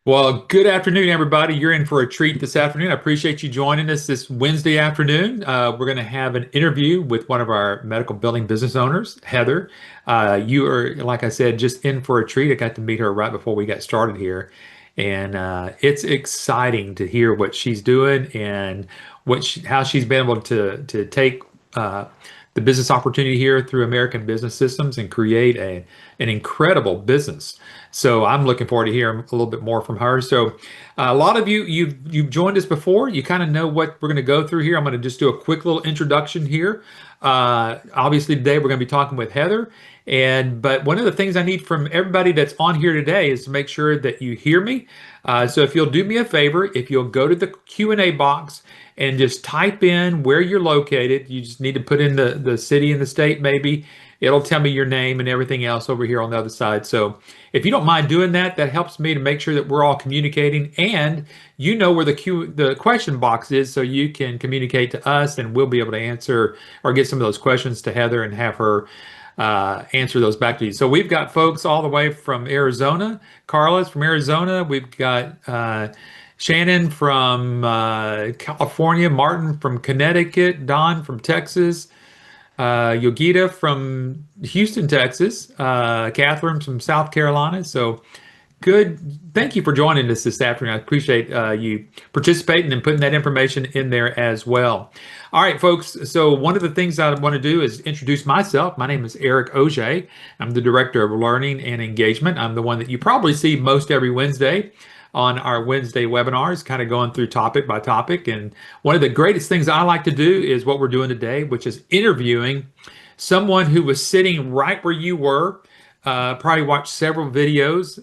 Well, good afternoon, everybody. You're in for a treat this afternoon. I appreciate you joining us this Wednesday afternoon. We're going to have an interview with one of our medical billing business owners, Heather. You are, like I said, just in for a treat. I got to meet her right before we got started here, and it's exciting to hear what she's doing and how she's been able to take uh, the business opportunity here through American Business Systems and create an incredible business. So I'm looking forward to hearing a little bit more from her. So a lot of you've joined us before. You kind of know what we're going to go through here. I'm going to just do a quick little introduction here. Obviously today we're going to be talking with Heather, but one of the things I need from everybody that's on here today is to make sure that you hear me. So if you'll do me a favor, if you'll go to the Q&A box and just type in where you're located. You just need to put in the city and the state maybe. It'll tell me your name and everything else over here on the other side. So if you don't mind doing that, that helps me to make sure that we're all communicating and you know where the question box is so you can communicate to us and we'll be able to answer or get some of those questions to Heather and have her answer those back to you. So we've got folks all the way from Arizona. Carla's from Arizona. We've got Shannon from California, Martin from Connecticut, Don from Texas, Yogita from Houston, Texas, Catherine from South Carolina. So good. Thank you for joining us this afternoon. I appreciate you participating and putting that information in there as well. All right, folks. So one of the things I want to do is introduce myself. My name is Eric Auger. I'm the Director of Learning and Engagement. I'm the one that you probably see most every Wednesday on our Wednesday webinars, kind of going through topic by topic. And one of the greatest things I like to do is what we're doing today, which is interviewing someone who was sitting right where you were, probably watched several videos,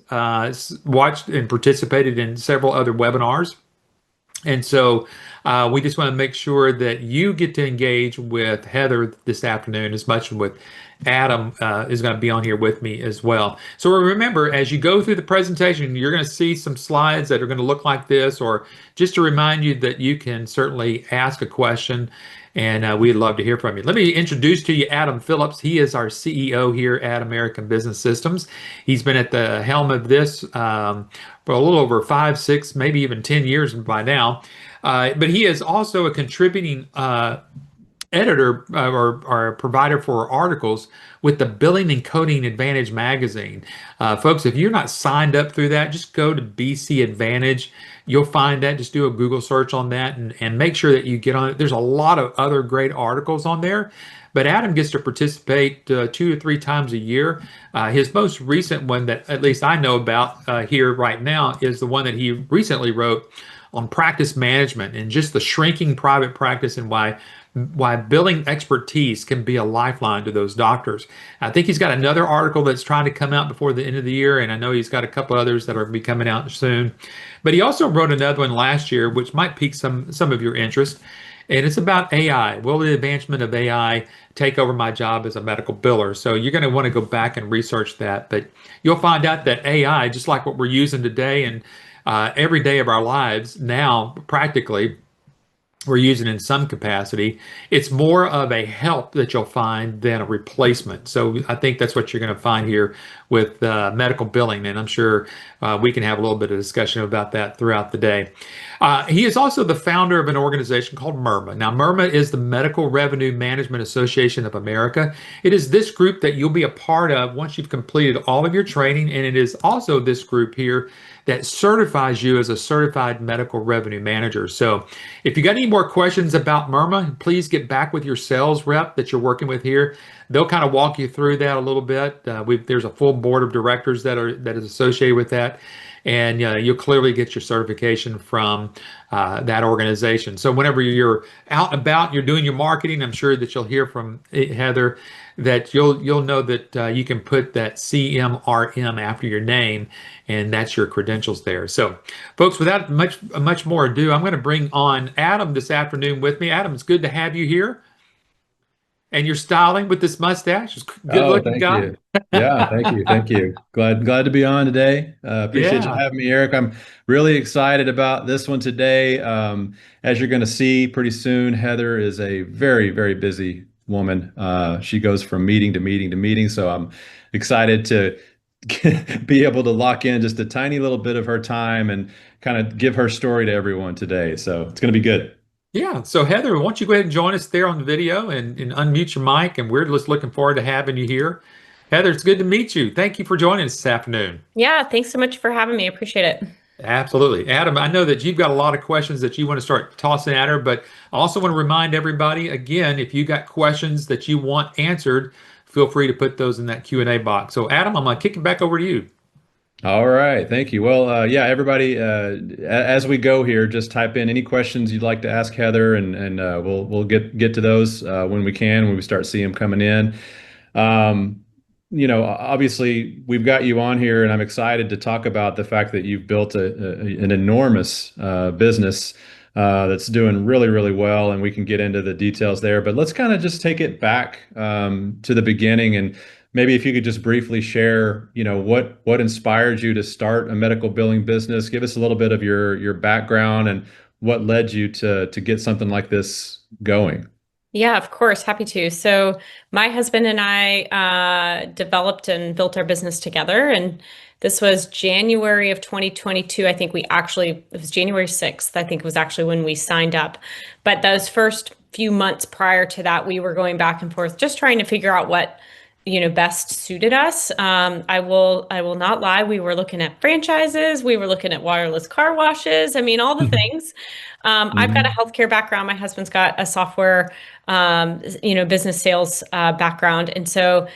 watched and participated in several other webinars. And so we just want to make sure that you get to engage with Heather this afternoon as much as with Adam is going to be on here with me as well. So remember, as you go through the presentation, you're going to see some slides that are going to look like this, or just to remind you that you can certainly ask a question, and we'd love to hear from you. Let me introduce to you Adam Phillips. He is our CEO here at American Business Systems. He's been at the helm of this for a little over 5, 6, maybe even 10 years by now. But he is also a contributing editor or provider for articles with the Billing and Coding Advantage magazine. Folks, if you're not signed up through that, just go to BC Advantage. You'll find that. Just do a Google search on that and make sure that you get on it. There's a lot of other great articles on there. But Adam gets to participate 2 or 3 times a year. His most recent one that at least I know about here right now is the one that he recently wrote on practice management and just the shrinking private practice and why billing expertise can be a lifeline to those doctors. I think he's got another article that's trying to come out before the end of the year, and I know he's got a couple others that are going to be coming out soon. But he also wrote another one last year, which might pique some of your interest, and it's about AI. Will the advancement of AI take over my job as a medical biller? So you're going to want to go back and research that, but you'll find out that AI, just like what we're using today and every day of our lives now, practically, we're using in some capacity. It's more of a help that you'll find than a replacement. So I think that's what you're going to find here with medical billing, and I'm sure we can have a little bit of discussion about that throughout the day. He is also the founder of an organization called MIRMA. Now, MIRMA is the Medical Revenue Management Association of America. It is this group that you'll be a part of once you've completed all of your training, and it is also this group here that certifies you as a certified medical revenue manager. So if you got any more questions about MIRMA, please get back with your sales rep that you're working with here. They'll kind of walk you through that a little bit. There's a full board of directors that is associated with that, and you'll clearly get your certification from that organization. So whenever you're out and about, you're doing your marketing, I'm sure that you'll hear from Heather that you'll know that you can put that CMRM after your name, and that's your credentials there. So, folks, without much more ado, I'm going to bring on Adam this afternoon with me. Adam, it's good to have you here, and you're styling with this mustache. It's a Oh, good-looking thank guy. you. Yeah, thank you. Thank you. Glad to be on today. Appreciate you Yeah. having me, Eric. I'm really excited about this one today. As you're going to see pretty soon, Heather is a very, very busy woman. She goes from meeting to meeting to meeting. So I'm excited to be able to lock in just a tiny little bit of her time and kind of give her story to everyone today. So it's going to be good. Yeah. So Heather, why don't you go ahead and join us there on the video and unmute your mic, and we're just looking forward to having you here. Heather, it's good to meet you. Thank you for joining us this afternoon. Yeah, thanks so much for having me. I appreciate it. Absolutely. Adam, I know that you've got a lot of questions that you want to start tossing at her, but I also want to remind everybody again, if you got questions that you want answered, feel free to put those in that Q&A box. So Adam, I'm going to kick it back over to you. All right, thank you. Well, yeah, everybody, as we go here, just type in any questions you'd like to ask Heather, and we'll get to those when we can, when we start seeing them coming in. Um, Obviously, we've got you on here, and I'm excited to talk about the fact that you've built an enormous business that's doing really, really well, and we can get into the details there. But let's kind of just take it back to the beginning, and maybe if you could just briefly share, what inspired you to start a medical billing business. Give us a little bit of your background and what led you to get something like this going. Yeah, of course, happy to. So, my husband and I developed and built our business together, and this was January of 2022. I think it was January 6th, I think was actually when we signed up. But those first few months prior to that, we were going back and forth, just trying to figure out what, best suited us. I will not lie. We were looking at franchises. We were looking at wireless car washes. I mean, all the things. I've got a Mhm. healthcare background. My husband's got a software, business sales background. And so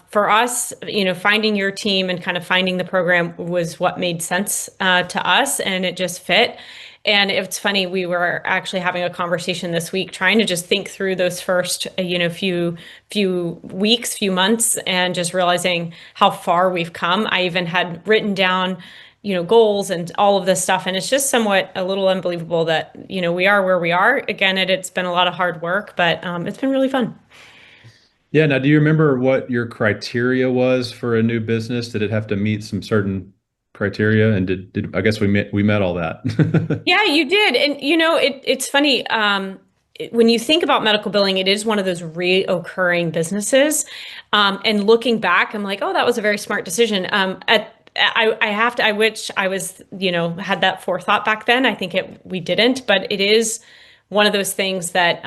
for us, finding your team and kind of finding the program was what made sense to us, and it just fit. And it's funny, we were actually having a conversation this week, trying to just think through those first, few weeks, few months, and just realizing how far we've come. I even had written down, goals and all of this stuff. And it's just somewhat a little unbelievable that, we are where we are. Again, it's been a lot of hard work, but it's been really fun. Yeah. Now, do you remember what your criteria was for a new business? Did it have to meet some certain criteria? And did I guess we met all that? Yeah, you did. And it's funny. When you think about medical billing, it is one of those reoccurring businesses. And looking back, I'm like, oh, that was a very smart decision. I wish I was, had that forethought back then. I think we didn't, but it is one of those things that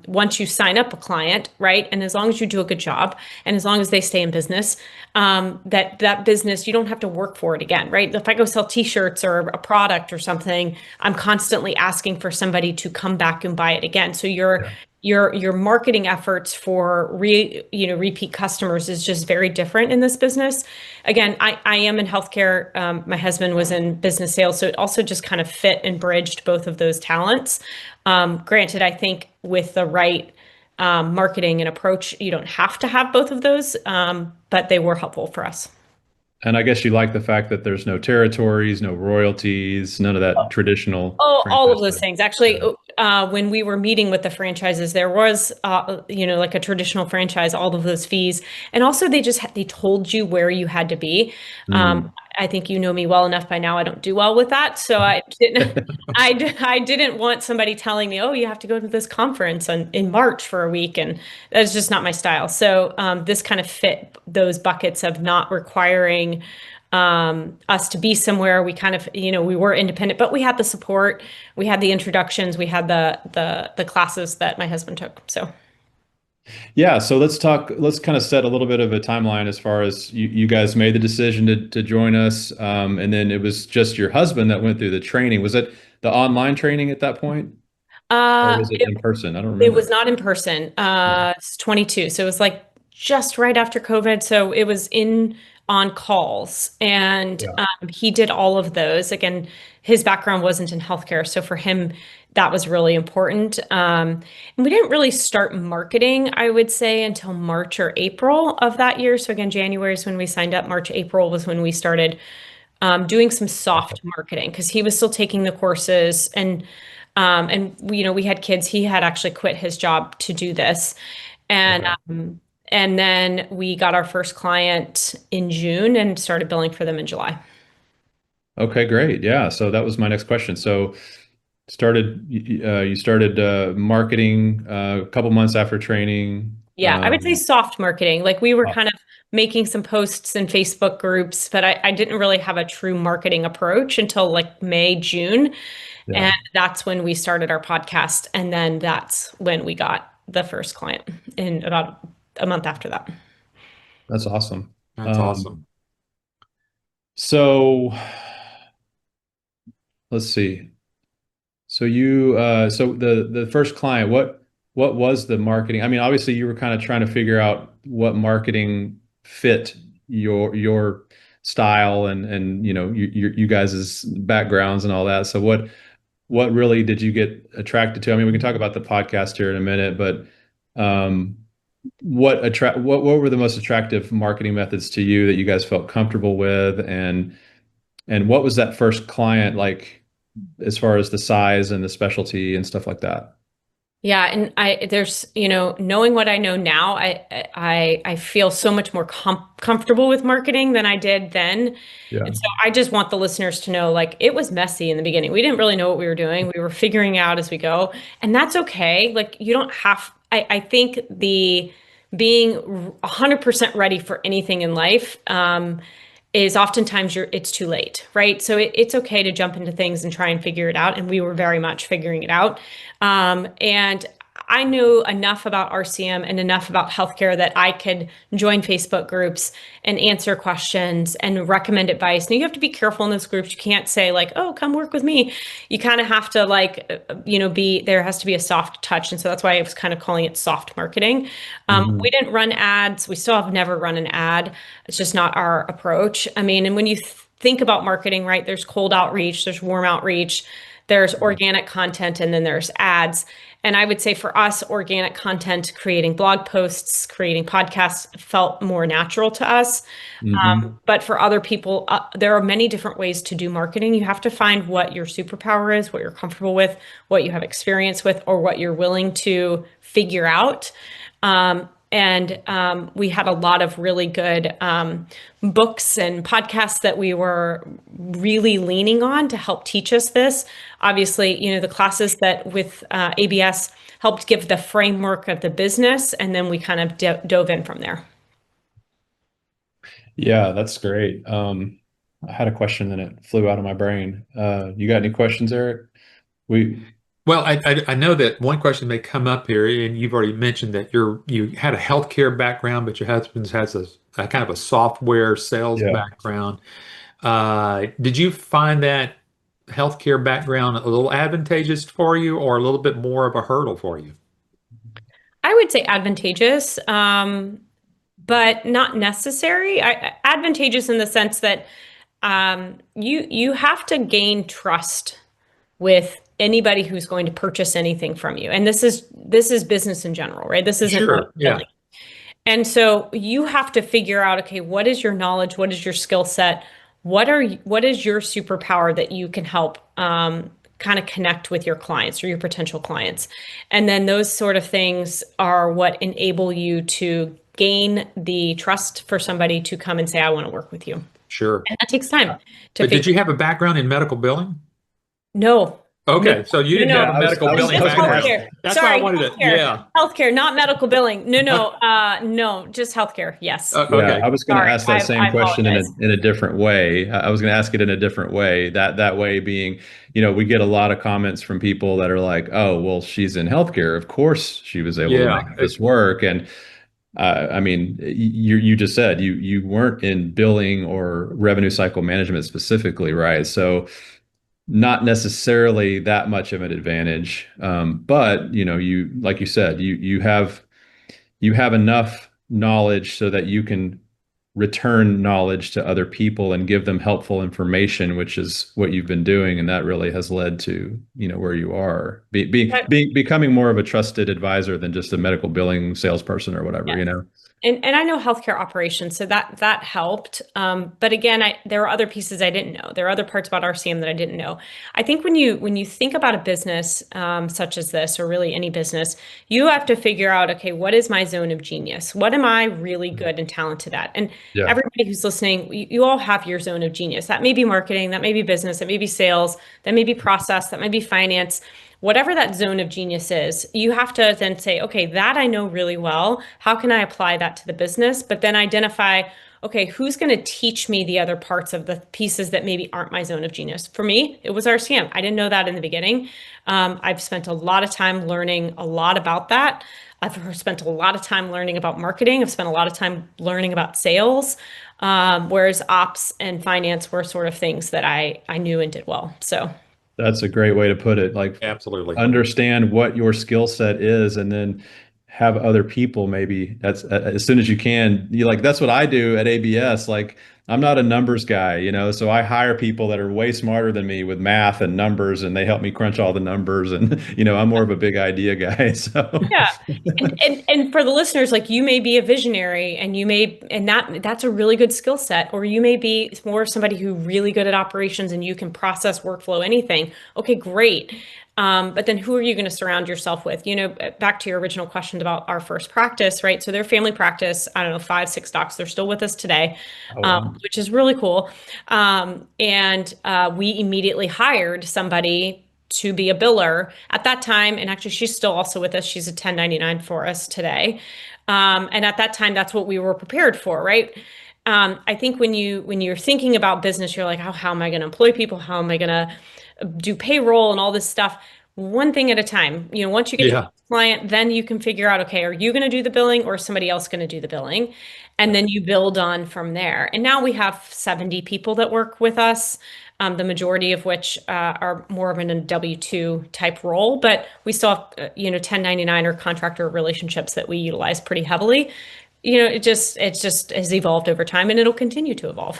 once you sign up a client, right, and as long as you do a good job, and as long as they stay in business, that business, you don't have to work for it again, right? If I go sell T-shirts or a product or something, I'm constantly asking for somebody to come back and buy it again. So your marketing efforts for repeat customers is just very different in this business. Again, I am in healthcare. My husband was in business sales, so it also just kind of fit and bridged both of those talents. Granted, I think with the right marketing and approach, you don't have to have both of those, but they were helpful for us. And I guess you like the fact that there's no territories, no royalties, none of that traditional Oh, all of franchise those stuff. things. Actually, Yeah. when we were meeting with the franchises, there was, like a traditional franchise, all of those fees, and also they told you where you had to be. Mm. I think you know me well enough by now. I don't do well with that, so I didn't. I didn't want somebody telling me, "Oh, you have to go to this conference in March for a week," and that's just not my style. So this kind of fit those buckets of not requiring us to be somewhere. We kind of, we were independent, but we had the support, we had the introductions, we had the classes that my husband took. So Yeah, so let's kind of set a little bit of a timeline as far as you guys made the decision to join us. And then it was just your husband that went through the training. Was it the online training at that point? Or uh was it in person? I don't it was remember. not in person. Yeah. It's 22. So it was like just right after COVID. So it was in on calls, and Yeah. he did all of those. Again, his background wasn't in healthcare. So for him, that was really important. And we didn't really start marketing, I would say, until March or April of that year. So again, January is when we signed up. March, April was when we started doing some soft marketing because he was still taking the courses, and we had kids. He had actually quit his job to do this, and Okay. and then we got our first client in June and started billing for them in July. Okay, great. Yeah, so that was my next question. So you started marketing a couple months after training. Yeah, I would say soft marketing. Like we were Oh, kind of making some posts in Facebook groups, but I didn't really have a true marketing approach until like May, June. Yeah, And that's when we started our podcast. And then that's when we got the first client in about a month after that. that's awesome. That's awesome. So let's see. So so the first client, what was the marketing? I mean, obviously you were kind of trying to figure out what marketing fit your style and you guys' backgrounds and all that. So what really did you get attracted to? I mean, we can talk about the podcast here in a minute, but um, what were the most attractive marketing methods to you that you guys felt comfortable with, and what was that first client like as far as the size and the specialty and stuff like that? Yeah, and there's, knowing what I know now, I feel so much more comfortable with marketing than I did then. Yeah. And so I just want the listeners to know, like, it was messy in the beginning. We didn't really know what we were doing. We were figuring out as we go, and that's okay. Like, you don't have, I think the being 100% ready for anything in life, is oftentimes it's too late, right? So it's okay to jump into things and try and figure it out. And we were very much figuring it out. And I knew enough about RCM and enough about healthcare that I could join Facebook groups and answer questions and recommend advice. Now you have to be careful in those groups. You can't say like, "Oh, come work with me." You kind of have to there has to be a soft touch. And so that's why I was kind of calling it soft marketing. Mhm. We didn't run ads. We still have never run an ad. It's just not our approach. I mean, and when you think about marketing, right, there's cold outreach, there's warm outreach, there's organic content, and then there's ads. And I would say for us, organic content, creating blog posts, creating podcasts felt more natural to us. Mhm. But for other people, there are many different ways to do marketing. You have to find what your superpower is, what you're comfortable with, what you have experience with, or what you're willing to figure out. And we had a lot of really good books and podcasts that we were really leaning on to help teach us this. Obviously, the classes that with ABS helped give the framework of the business, and then we kind of dove in from there. Yeah, that's great. I had a question, then it flew out of my brain. You got any questions, Eric? We, Well, I know that one question may come up here, and you've already mentioned that you had a healthcare background, but your husband has a kind of a software sales yeah. background. Did you find that healthcare background a little advantageous for you, or a little bit more of a hurdle for you? I would say advantageous, but not necessary. Advantageous in the sense that you have to gain trust with anybody who's going to purchase anything from you. And this is business in general, right? This isn't Sure. Yeah. billing. And so you have to figure out, okay, what is your knowledge? What is your skill set? What is your superpower that you can help kind of connect with your clients or your potential clients? And then those sort of things are what enable you to gain the trust for somebody to come and say, I want to work with you. Sure. And that takes time to But did figure. you have a background in medical billing? No. No, Okay, so you no, didn't no. have a I was medical I was billing I Just was gonna background. ask. healthcare. That's why I Sorry, wanted to, healthcare. yeah. Healthcare, not medical billing. No, no, no, just healthcare. Yes. Yeah, Okay. I was going to Sorry, ask that I same question in apologize. a different way. I was going to ask it in a different way. That way being, we get a lot of comments from people that are like, "Oh, well, she's in healthcare. Of course, she was able to Yeah. make this work." And I mean, you just said you weren't in billing or revenue cycle management specifically, right? So not necessarily that much of an advantage. But you like you said, you have enough knowledge so that you can return knowledge to other people and give them helpful information, which is what you've been doing, and that really has led to where you are, becoming more of a trusted advisor than just a medical billing salesperson or whatever. Yeah. And I know healthcare operations, so that helped. But again, there were other pieces I didn't know. There are other parts about RCM that I didn't know. I think when you think about a business such as this, or really any business, you have to figure out, okay, what is my zone of genius? What am I really good and talented at? And Yeah. everybody who's listening, you all have your zone of genius. That may be marketing, that may be business, that may be sales, that may be process, that may be finance. Whatever that zone of genius is, you have to then say, okay, that I know really well. How can I apply that to the business? But then identify, okay, who's going to teach me the other parts of the pieces that maybe aren't my zone of genius? For me, it was RCM. I didn't know that in the beginning. I've spent a lot of time learning a lot about that. I've spent a lot of time learning about marketing. I've spent a lot of time learning about sales, whereas ops and finance were sort of things that I knew and did well. So That's a great way to put it. Like, Absolutely. understand what your skill set is, and then have other people maybe that's as soon as you can. You like that's what I do at ABS. Like, I'm not a numbers guy, so I hire people that are way smarter than me with math and numbers, and they help me crunch all the numbers. And I'm more of a big idea guy. So yeah. And for the listeners, like you may be a visionary and that's a really good skill set, or you may be more somebody who really good at operations and you can process workflow, anything. Okay, great. But then who are you going to surround yourself with? Back to your original question about our first practice, right? So their family practice, I don't know, 5, 6 docs, they're still with us today, oh wow. which is really cool. And we immediately hired somebody to be a biller at that time. And actually, she's still also with us. She's a 1099 for us today. And at that time, that's what we were prepared for, right? I think when you're thinking about business, you're like, oh, how am I going to employ people? How am I going to do payroll and all this stuff? One thing at a time. Once you get your Yeah. client, then you can figure out, okay, are you going to do the billing or is somebody else going to do the billing? And then you build on from there. And now we have 70 people that work with us, the majority of which are more of in a W-2 type role, but we still have, 1099 or contractor relationships that we utilize pretty heavily. It just has evolved over time and it'll continue to evolve.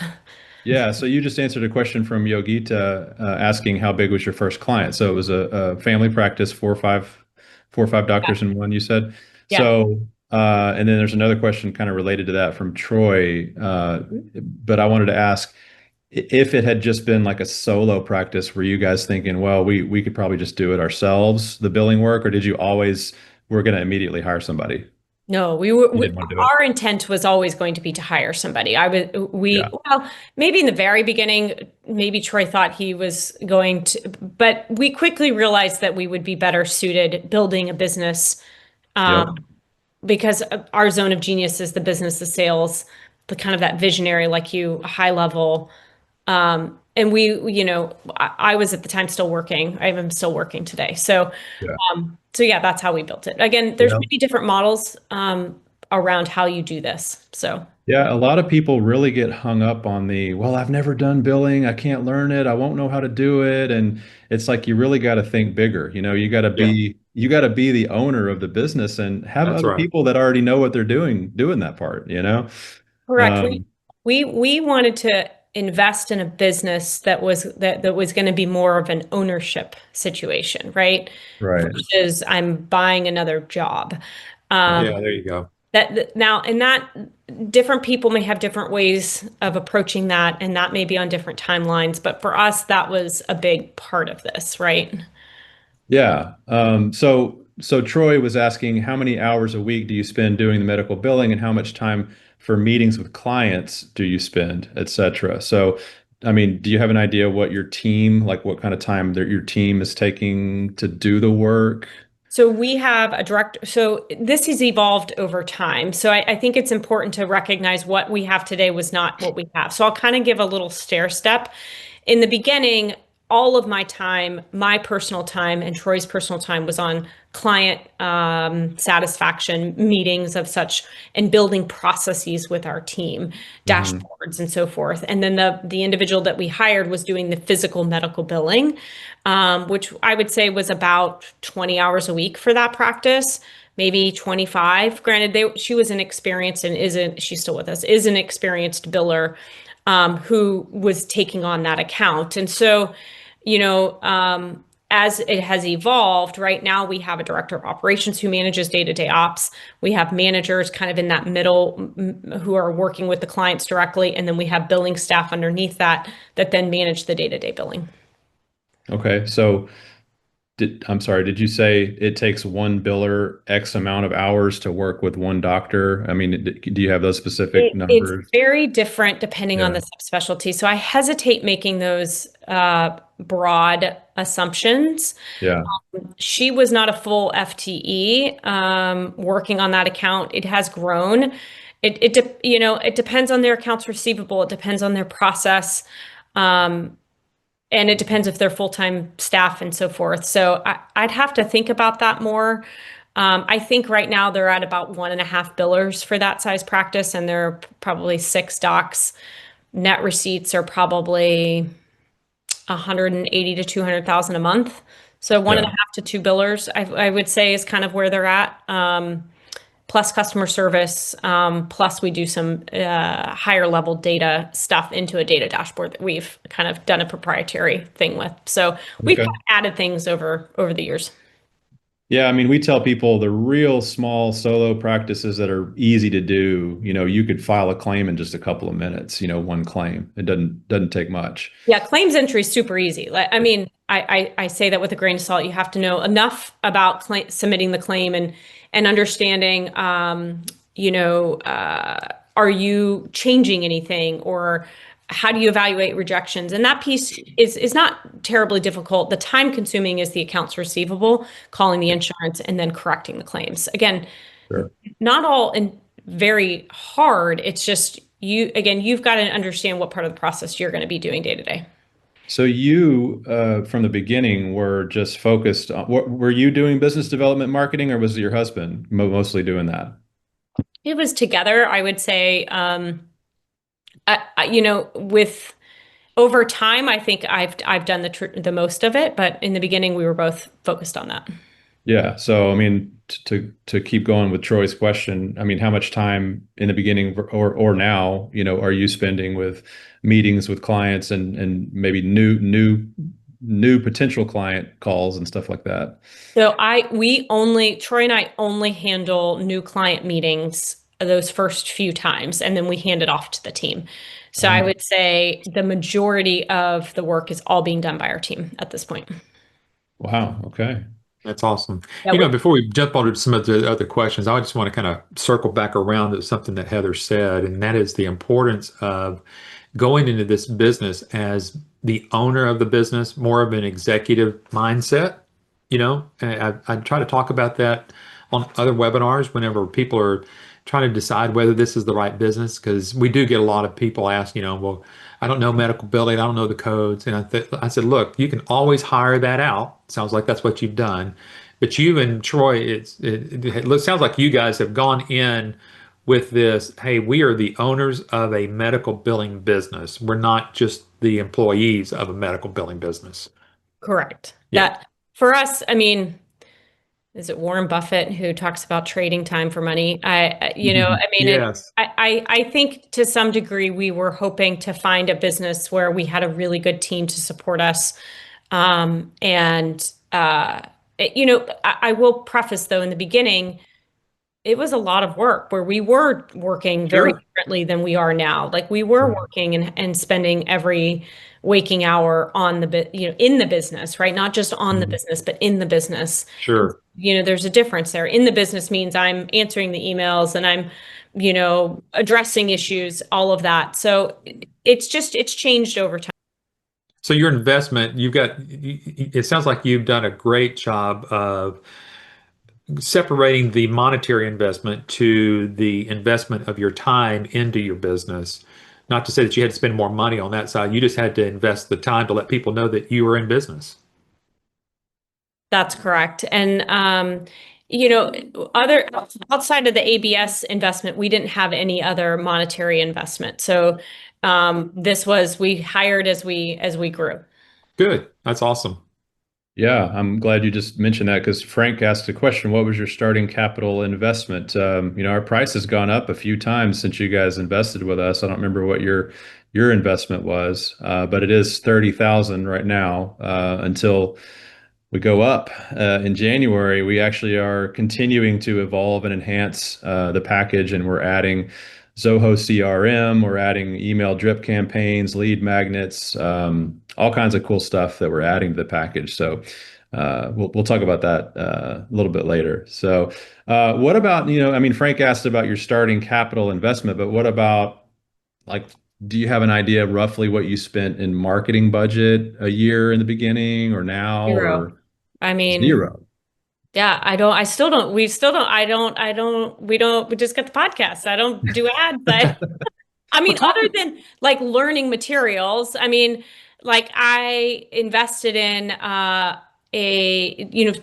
Yeah, so you just answered a question from Yogita asking how big was your first client. So it was a family practice, four or five doctors in one, you said. Yeah. So, and then there's another question kind of related to that from Troy. But I wanted to ask if it had just been like a solo practice, were you guys thinking, well, we could probably just do it ourselves, the billing work, or did you always, we're going to immediately hire somebody? No, You didn't want to do it. our intent was always going to be to hire somebody. Yeah. Well, maybe in the very beginning, maybe Troy thought he was going to, but we quickly realized that we would be better suited building a business, Yep. because our zone of genius is the business, the sales, the kind of that visionary, like you, high level. And I was at the time still working. I am still working today. Yeah. So yeah, that's how we built it. Again, there's Yeah. many different models around how you do this. So Yeah, a lot of people really get hung up on well, I've never done billing. I can't learn it. I won't know how to do it. And it's like you really got to think bigger. Yeah. You got to be the owner of the business and have That's other right. people that already know what they're doing that part. correct. We Um, we wanted to invest in a business that was going to be more of an ownership situation, right? right. Versus I'm buying another job. Yeah. Yeah, there you go. Now, and that different people may have different ways of approaching that, and that may be on different timelines. But for us, that was a big part of this, right? Yeah. So Troy was asking how many hours a week do you spend doing the medical billing and how much time for meetings with clients do you spend, et cetera. So, I mean, do you have an idea what your team, like what kind of time that your team is taking to do the work? So we have a director. So this has evolved over time. So I think it's important to recognize what we have today was not what we have. So I'll kind of give a little stair step. In the beginning, all of my time, my personal time and Troy's personal time was on client satisfaction meetings of such and building processes with our team, Hmm. dashboards and so forth. And then the individual that we hired was doing the physical medical billing, which I would say was about 20 hours a week for that practice, maybe 25. Granted, she was an experienced and isn't, she's still with us, is an experienced biller, who was taking on that account. And so, as it has evolved, right now we have a director of operations who manages day-to-day ops. We have managers kind of in that middle who are working with the clients directly. And then we have billing staff underneath that then manage the day-to-day billing. Okay. So I'm sorry, did you say it takes one biller X amount of hours to work with one doctor? I mean, do you have those specific It's numbers? very different depending on Yeah. the subspecialty. So I hesitate making those broad assumptions. Yeah. She was not a full FTE working on that account. It has grown. It depends on their accounts receivable. It depends on their process. Um, and it depends if they're full-time staff and so forth. So I'd have to think about that more. I think right now they're at about 1.5 billers for that size practice, and there are probably 6 docs. Net receipts are probably 180 to 200,000 a month. So one and Yeah. a half to 2 billers, I would say, is kind of where they're at. Plus customer service, plus we do some higher level data stuff into a data dashboard that we've kind of done a proprietary thing with. So we've kind Okay. of added things over the years. Yeah, I mean, we tell people the real small solo practices that are easy to do, you could file a claim in just a couple of minutes, one claim. It doesn't take much. Yeah, claims entry is super easy. I mean, I say that with a grain of salt. You have to know enough about submitting the claim and understanding, are you changing anything, or how do you evaluate rejections? And that piece is not terribly difficult. The time consuming is the accounts receivable, calling the insurance, and then correcting the claims. Again, Sure. not all and very hard. It's just you've got to understand what part of the process you're going to be doing day to day. So you, from the beginning, were just focused on, were you doing business development marketing, or was it your husband mostly doing that? It was together, I would say. With over time, I think I've done the most of it, but in the beginning, we were both focused on that. Yeah. So, I mean, to keep going with Troy's question, I mean, how much time in the beginning or now, are you spending with meetings with clients and maybe new potential client calls and stuff like that? So Troy and I only handle new client meetings those first few times, and then we hand it off to the team. So I Oh, would say the majority of the work is all being done by our team at this point. wow. Okay. That's awesome. Yeah, Before we jump on to some of the other questions, I just want to kind of circle back around to something that Heather said, and that is the importance of going into this business as the owner of the business, more of an executive mindset. And I try to talk about that on other webinars whenever people are trying to decide whether this is the right business, because we do get a lot of people ask, well, I don't know medical billing, I don't know the codes. And I said, look, you can always hire that out. Sounds like that's what you've done. But you and Troy, it sounds like you guys have gone in with this, hey, we are the owners of a medical billing business. We're not just the employees of a medical billing business. correct. Yeah. That for us, I mean, is it Warren Buffett who talks about trading time for money? Mhm. I mean, Yes. I think to some degree we were hoping to find a business where we had a really good team to support us. And I will preface though, in the beginning, it was a lot of work where we were working very Sure. differently than we are now. Like we were working and spending every waking hour on in the business, right? Not just on the Mhm. business, but in the business. Sure. There's a difference there. In the business means I'm answering the emails and I'm, addressing issues, all of that. So it's changed over time. So your investment, it sounds like you've done a great job of separating the monetary investment to the investment of your time into your business. Not to say that you had to spend more money on that side. You just had to invest the time to let people know that you were in business. That's correct. And other outside of the ABS investment, we didn't have any other monetary investment. So we hired as we grew. Good. That's awesome. Yeah, I'm glad you just mentioned that because Frank asked a question. What was your starting capital investment? Our price has gone up a few times since you guys invested with us. I don't remember what your investment was, but it is 30,000 right now, until we go up in January. We actually are continuing to evolve and enhance the package, and we're adding Zoho CRM, we're adding email drip campaigns, lead magnets, all kinds of cool stuff that we're adding to the package. So we'll talk about that a little bit later. So, what about, I mean, Frank asked about your starting capital investment, but what about, like, do you have an idea roughly what you spent in marketing budget a year in the beginning or now, Zero. or I mean, zero? yeah, I still don't, we still don't, we just get the podcast. I don't do ads. I Well, mean, talk. other than like learning materials, I mean, like I invested in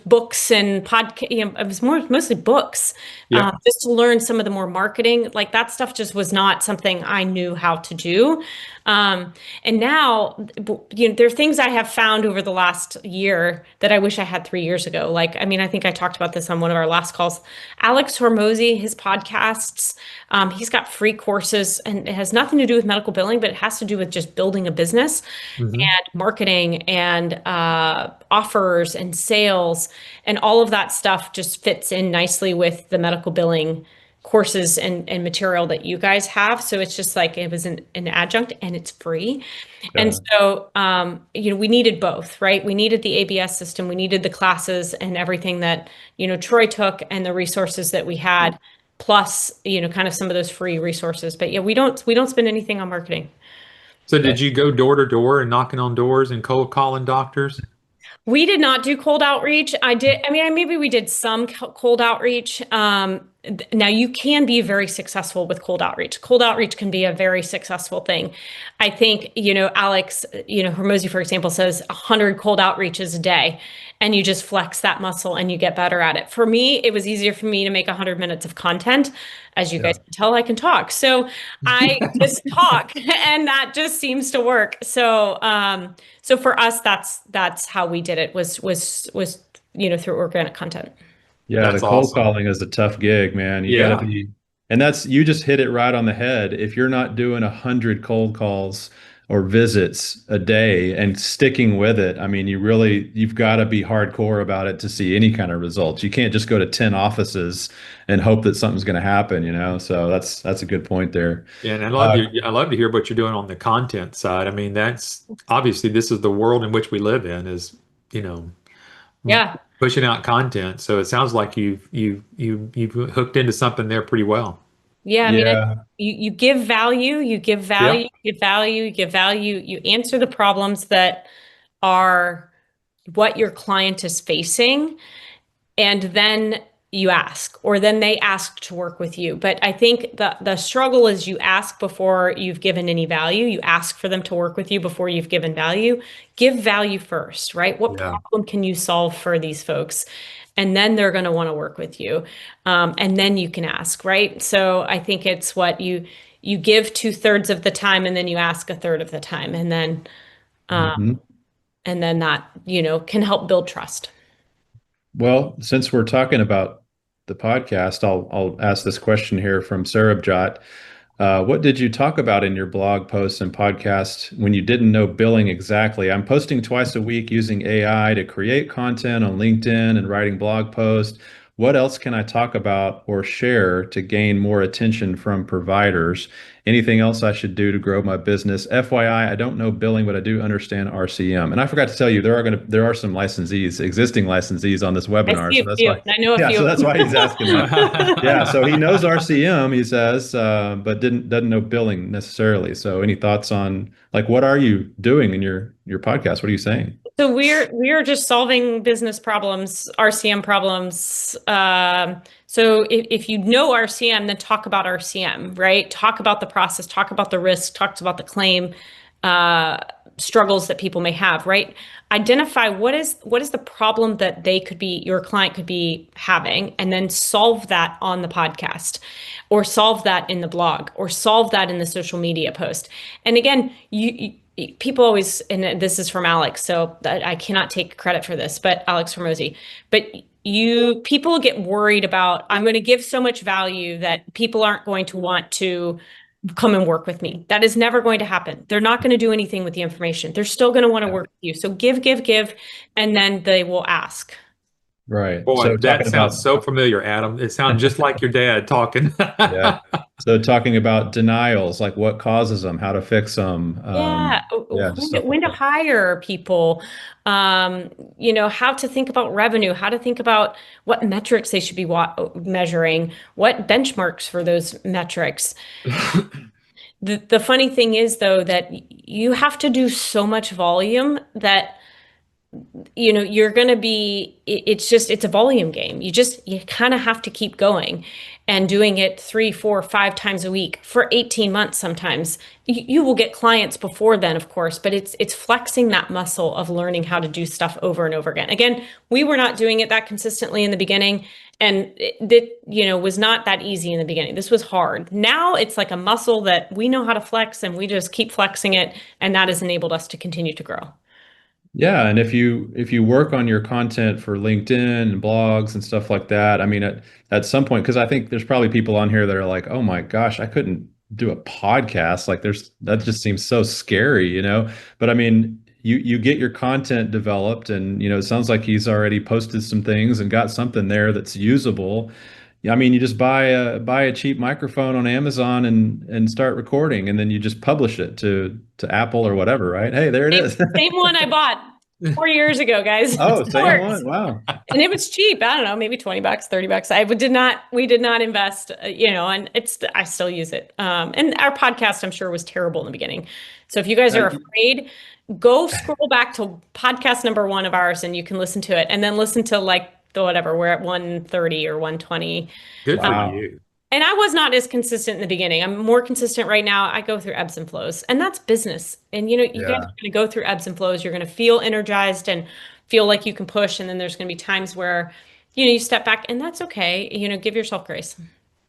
books and podcast, it was mostly books, Yep. just to learn some of the more marketing. Like that stuff just was not something I knew how to do. Um, and now, there are things I have found over the last year that I wish I had 3 years ago. Like, I mean, I think I talked about this on one of our last calls. Alex Hormozy, his podcasts, he's got free courses, and it has nothing to do with medical billing, but it has to do with just building a business Hmm. and marketing and offers and sales, and all of that stuff just fits in nicely with the medical billing courses and material that you guys have. So it's just like it was an adjunct, and it's free. And Yeah. so, we needed both, right? We needed the ABS system, we needed the classes and everything that, Troy took, and the resources that we had, plus, kind of some of those free resources. But yeah, we don't spend anything on marketing. So did you go door to door and knocking on doors and cold calling doctors? We did not do cold outreach. I did. I mean, maybe we did some cold outreach. Now you can be very successful with cold outreach. Cold outreach can be a very successful thing. I think, Alex, Hormozy, for example, says 100 cold outreaches a day, and you just flex that muscle and you get better at it. For me, it was easier for me to make 100 minutes of content. As you Yeah. guys can tell, I can talk. So I just talk, and that just seems to work. So for us, that's how we did it, was through organic content. Yeah, the That's cold awesome. calling is a tough gig, man. You got to Yeah. be, and you just hit it right on the head. If you're not doing 100 cold calls or visits a day and sticking with it, I mean, you've got to be hardcore about it to see any kind of results. You can't just go to 10 offices and hope that something's going to happen. So that's a good point there. Yeah, and Uh, I love to hear what you're doing on the content side. I mean, that's obviously this is the world in which we live in is, you know, Yeah. pushing out content. So it sounds like you've hooked into something there pretty well. Yeah. I mean, yeah. you give value, you give value, Yep. you give value, you give value, you answer the problems that are what your client is facing, and then you ask, or then they ask to work with you. But I think the struggle is you ask before you've given any value. You ask for them to work with you before you've given value. Give value first, right? What Yeah. problem can you solve for these folks? And then they're going to want to work with you. And then you can ask, right? So I think it's what you give 2/3 of the time, and then you ask 1/3 of the time, Mhm. and then that, can help build trust. Well, since we're talking about the podcast, I'll ask this question here from Sarabjot. What did you talk about in your blog posts and podcast when you didn't know billing exactly? I'm posting twice a week using AI to create content on LinkedIn and writing blog posts. What else can I talk about or share to gain more attention from providers? Anything else I should do to grow my business? FYI, I don't know billing, but I do understand RCM. And I forgot to tell you, there are some licensees, existing licensees on this I webinar. see So a that's few, why, and I know a yeah, few so of that's why he's asking that. Yeah, so he knows them. RCM, he says, but doesn't know billing necessarily. So any thoughts on, like, what are you doing in your podcast? What are you saying? So we are just solving business problems, RCM problems. So if you know RCM, then talk about RCM, right? Talk about the process, talk about the risk, talk about the claim uh, struggles that people may have, right? Identify what is the problem that your client could be having, and then solve that on the podcast, or solve that in the blog, or solve that in the social media post. And again, people always, and this is from Alex, so I cannot take credit for this, but Alex Hormozy, but people get worried about, I'm going to give so much value that people aren't going to want to come and work with me. That is never going to happen. They're not going to do anything with the information. They're still going to want to Yeah. work with you. So give, give, give, and then they will ask. Right. Boy, So that talking sounds about, so familiar, Adam. It sounds just like your dad talking. yeah. So talking about denials, like what causes them, how to fix them. Yeah, Yeah, just stuff like when to that. hire people, how to think about revenue, how to think about what metrics they should be measuring, what benchmarks for those metrics. The funny thing is, though, that you have to do so much volume that you're going to be it's a volume game. You kind of have to keep going and doing it 3 4 5 times a week for 18 months. Sometimes you will get clients before then, of course, but it's flexing that muscle of learning how to do stuff over and over again. We were not doing it that consistently in the beginning, and it was not that easy in the beginning. This was hard. Now it's like a muscle that we know how to flex, and we just keep flexing it, and that has enabled us to continue to grow. Yeah, and if you work on your content for LinkedIn and blogs and stuff like that, I mean, at some point, because I think there's probably people on here that are like, oh my gosh, I couldn't do a podcast. Like, that just seems so scary, you know? But I mean, you get your content developed, and it sounds like he's already posted some things and got something there that's usable. Yeah, I mean, you just buy a cheap microphone on Amazon and start recording, and then you just publish it to Apple or whatever, right? Hey, there it is. Same one I bought 4 years ago, guys. It Oh, still same works. one. Wow. And it was cheap. I don't know, maybe $20, $30. We did not invest, and I still use it. And our podcast, I'm sure, was terrible in the beginning. So if you guys are Uh, afraid, go scroll back to podcast number one of ours and you can listen to it, and then listen to like the whatever, we're at 130 or 120. Good for wow. you. And I was not as consistent in the beginning. I'm more consistent right now. I go through ebbs and flows, and that's business. And you guys are Yeah. going to go through ebbs and flows. You're going to feel energized and feel like you can push, and then there's going to be times where, you step back, and that's okay. Give yourself grace.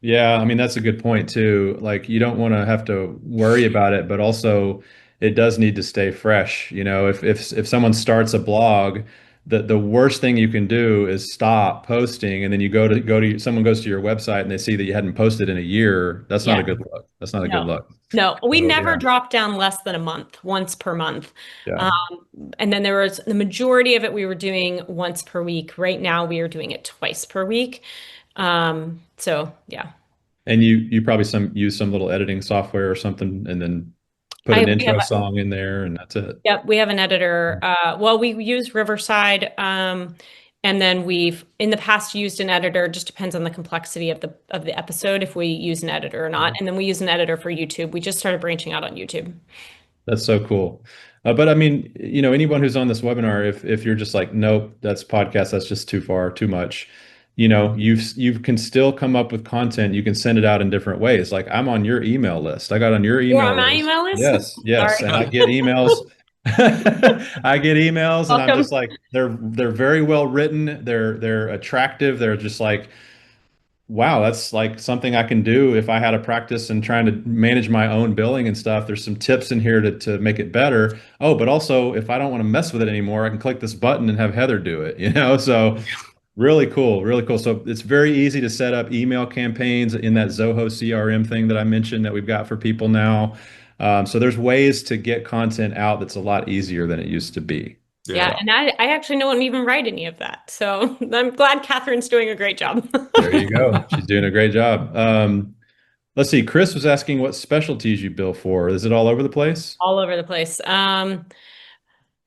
Yeah, I mean that's a good point too. Like you don't want to have to worry about it, but also it does need to stay fresh. If someone starts a blog, the worst thing you can do is stop posting, and then you go to someone goes to your website and they see that you hadn't posted in a year. That's not a Yeah. good look. That's not a good No. look. No, we So never yeah, dropped down less than a month, once per month. yeah. Um, and then there was the majority of it we were doing once per week. Right now we are doing it twice per week. So yeah. And you probably use some little editing software or something, and then put an We have intro song in there, and that's it. Yep, we have an editor. Well, we use Riverside, and then we've in the past used an editor. Just depends on the complexity of the episode if we use an editor or not. And then we use an editor for YouTube. We just started branching out on YouTube. That's so cool. But I mean, anyone who's on this webinar, if you're just like, nope, that's podcast, that's just too far, too much, you can still come up with content. You can send it out in different ways. Like I'm on your email list. I got on your You're email on my list. email list? Yes, yes. And Sorry. I get emails. I get emails and I'm Welcome. just like, they're very well written. They're attractive. They're just like, wow, that's like something I can do if I had a practice and trying to manage my own billing and stuff. There's some tips in here to make it better. Oh, but also if I don't want to mess with it anymore, I can click this button and have Heather do it. So really cool, really cool. So it's very easy to set up email campaigns in that Zoho CRM thing that I mentioned that we've got for people now. So there's ways to get content out that's a lot easier than it used to be. Yeah, and I actually don't even write any of that. So I'm glad Catherine's doing a great job. There you go. She's doing a great job. Let's see. Chris was asking what specialties you bill for. Is it all over the place? All over the place.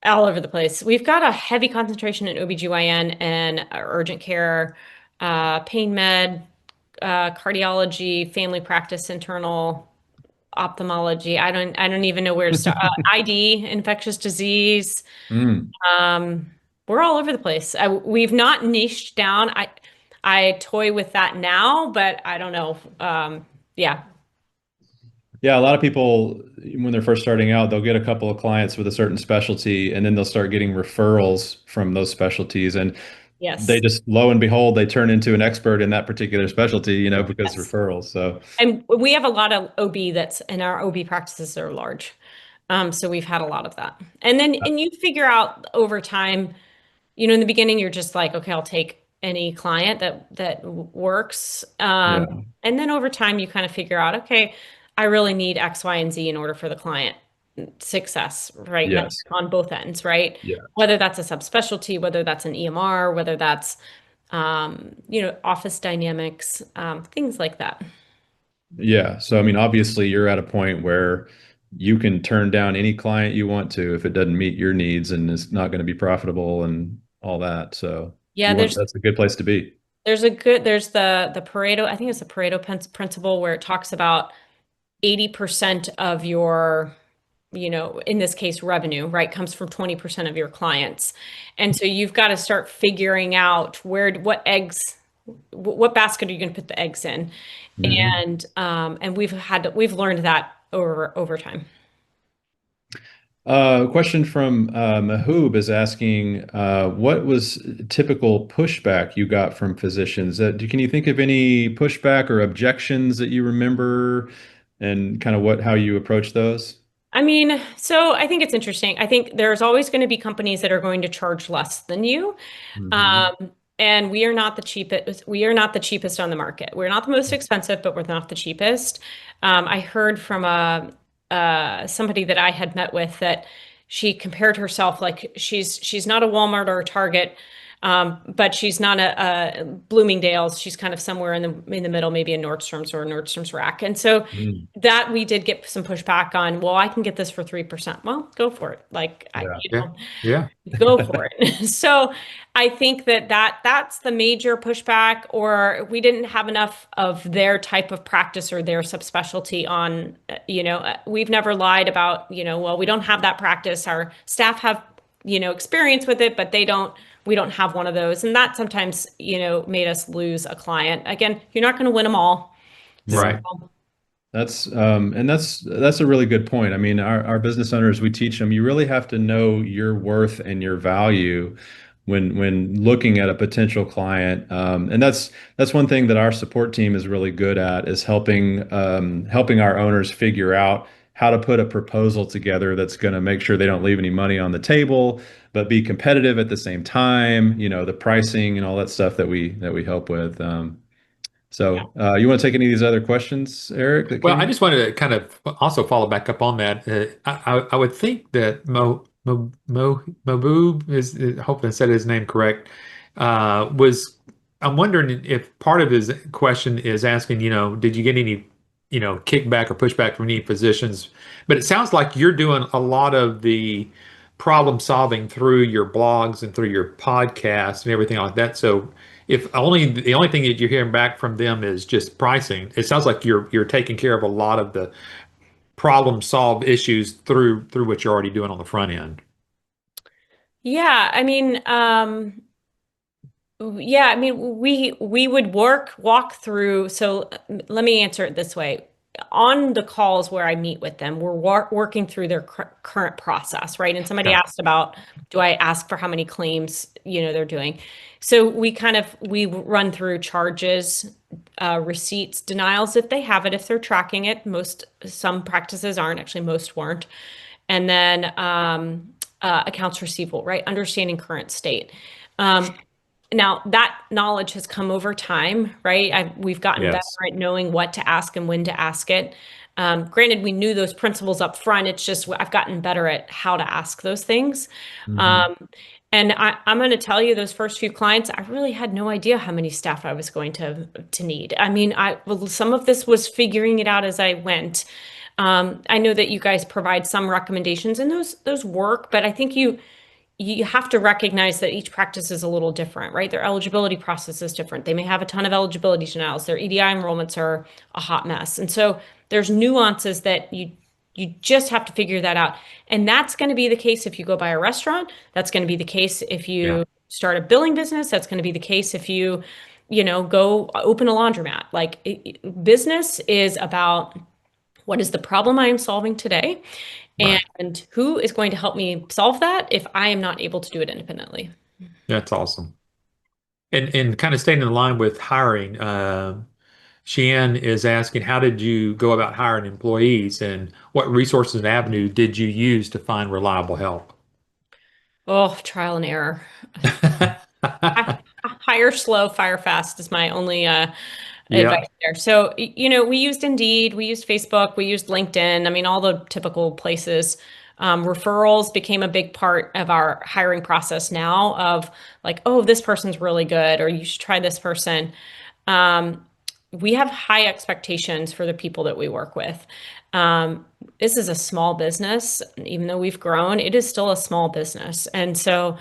All over the place. We've got a heavy concentration in OBGYN and urgent care, pain med, cardiology, family practice, internal ophthalmology. I don't even know where to start. ID, infectious disease. Mm. We're all over the place. We've not niched down. I toy with that now, but I don't know. Yeah. Yeah, a lot of people, when they're first starting out, they'll get a couple of clients with a certain specialty, and then they'll start getting referrals from those specialties. And they Yes. just, lo and behold, they turn into an expert in that particular specialty, because Yes. referrals. So, And we have a lot of OB and our OB practices are large. So we've had a lot of that. And you figure out over time, in the beginning, you're just like, okay, I'll take any client that works. yeah, And then over time, you kind of figure out, okay, I really need X, Y, and Z in order for the client success, right? yes, On both ends, right? yeah. Whether that's a subspecialty, whether that's an EMR, whether that's office dynamics, things like that. Yeah. So, I mean, obviously, you're at a point where you can turn down any client you want to if it doesn't meet your needs and is not going to be profitable and all that. So, Yeah, that's a good place to be. there's the Pareto, I think it's the Pareto principle where it talks about 80% of your, in this case, revenue, right, comes from 20% of your clients. And so you've got to start figuring out what basket are you going to put the eggs in? Hmm. And we've learned that over time. A question from Mahoob is asking, what was typical pushback you got from physicians? Can you think of any pushback or objections that you remember, and kind of how you approach those? I mean, so I think it's interesting. I think there's always going to be companies that are going to charge less than you. Hmm. Um, and we are not the cheapest. We are not the cheapest on the market. We're not the most expensive, but we're not the cheapest. I heard from somebody that I had met with that she compared herself like she's not a Walmart or a Target, but she's not a Bloomingdale's. She's kind of somewhere in the middle, maybe a Nordstrom's or a Nordstrom's Rack. And so Mm. that we did get some pushback on. Well, I can get this for 3%. Well, go for it. Like Yeah. Yeah. Yeah. go for it. So I think that's the major pushback, or we didn't have enough of their type of practice or their subspecialty on, we've never lied about, well, we don't have that practice. Our staff have, experience with it, but we don't have one of those. And that sometimes, made us lose a client. Again, you're not going to win them all. So Right. That's a really good point. I mean, our business owners, we teach them, you really have to know your worth and your value when looking at a potential client. And that's one thing that our support team is really good at, is helping our owners figure out how to put a proposal together that's going to make sure they don't leave any money on the table, but be competitive at the same time. The pricing and all that stuff that we help with. So, you want to take any of these other questions, Eric, that Well, came I in? just wanted to kind of also follow back up on that. I would think that Moboob hoping I said his name correct, was, I'm wondering if part of his question is asking, did you get any, kickback or pushback from any physicians? But it sounds like you're doing a lot of the problem solving through your blogs and through your podcasts and everything like that. So if only the only thing that you're hearing back from them is just pricing, it sounds like you're taking care of a lot of the problem solve issues through what you're already doing on the front end. yeah, I mean, yeah, I mean, we would walk through. So let me answer it this way. On the calls where I meet with them, we're working through their current process, right? And somebody Okay. asked about, do I ask for how many claims, they're doing? So we run through charges, receipts, denials if they have it, if they're tracking it. Some practices aren't, actually most weren't. And then accounts receivable, right? Understanding current state. Um, Now, that knowledge has come over time, right? We've gotten better Yes. at knowing what to ask and when to ask it. Granted, we knew those principles up front. It's just I've gotten better at how to ask those things. Hmm. Um, and I'm going to tell you, those first few clients, I really had no idea how many staff I was going to need. I mean, well, some of this was figuring it out as I went. I know that you guys provide some recommendations, and those work, but I think you have to recognize that each practice is a little different, right? Their eligibility process is different. They may have a ton of eligibility denials. Their EDI enrollments are a hot mess. And so there's nuances that you just have to figure that out. And that's going to be the case if you go buy a restaurant. That's going to be the case if Yeah. you start a billing business. That's going to be the case if you, go open a laundromat. Like business is about what is the problem I am solving today? Right. And who is going to help me solve that if I am not able to do it independently? That's awesome. And kind of staying in line with hiring, Sheehan is asking, how did you go about hiring employees, and what resources and avenue did you use to find reliable help? Oh, trial and error. Hi- Hire slow, fire fast is my only Yeah. advice there. So, we used Indeed, we used Facebook, we used LinkedIn. I mean, all the typical places. Referrals became a big part of our hiring process now of like, oh, this person's really good, or you should try this person. We have high expectations for the people that we work with. This is a small business. Even though we've grown, it is still a small business. And so,